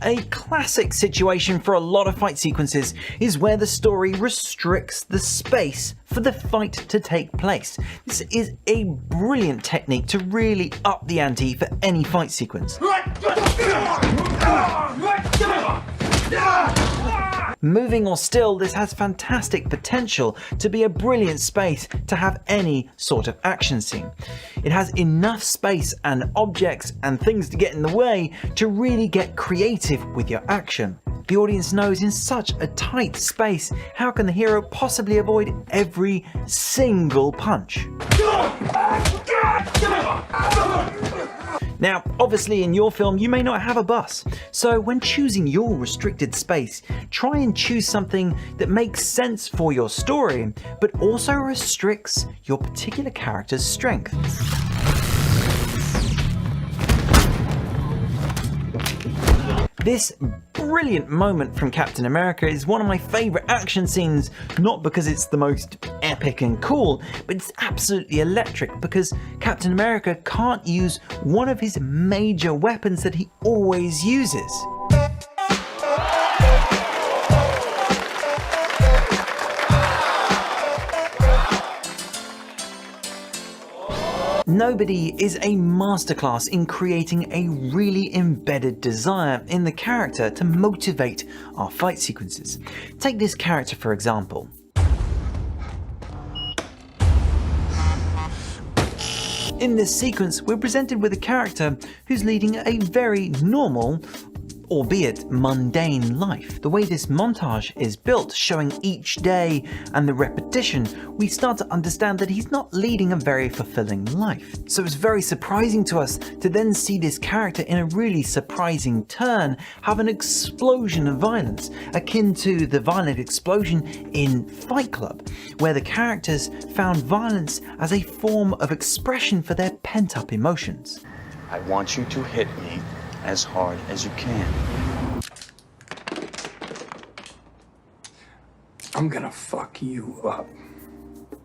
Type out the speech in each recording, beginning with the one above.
A classic situation for a lot of fight sequences is where the story restricts the space for the fight to take place. This is a brilliant technique to really up the ante for any fight sequence. Moving or still, this has fantastic potential to be a brilliant space to have any sort of action scene. It has enough space and objects and things to get in the way to really get creative with your action. The audience knows in such a tight space, how can the hero possibly avoid every single punch? Now, obviously in your film you may not have a bus, so when choosing your restricted space, try and choose something that makes sense for your story, but also restricts your particular character's strength. This brilliant moment from Captain America is one of my favourite action scenes, not because it's the most epic and cool, but it's absolutely electric because Captain America can't use one of his major weapons that he always uses. Nobody is a masterclass in creating a really embedded desire in the character to motivate our fight sequences. Take this character for example. In this sequence, we're presented with a character who's leading a very normal, albeit mundane life. The way this montage is built, showing each day and the repetition, we start to understand that he's not leading a very fulfilling life. So it's very surprising to us to then see this character in a really surprising turn have an explosion of violence, akin to the violent explosion in Fight Club, where the characters found violence as a form of expression for their pent-up emotions. I want you to hit me as hard as you can. I'm gonna fuck you up.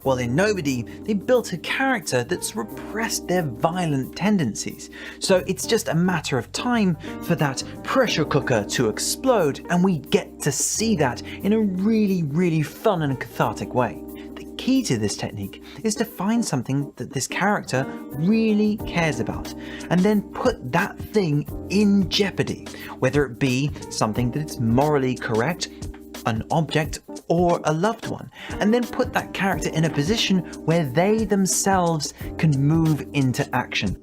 Well, in Nobody, they built a character that's repressed their violent tendencies. So it's just a matter of time for that pressure cooker to explode, and we get to see that in a really, really fun and cathartic way. The key to this technique is to find something that this character really cares about, and then put that thing in jeopardy, whether it be something that's morally correct, an object, or a loved one, and then put that character in a position where they themselves can move into action.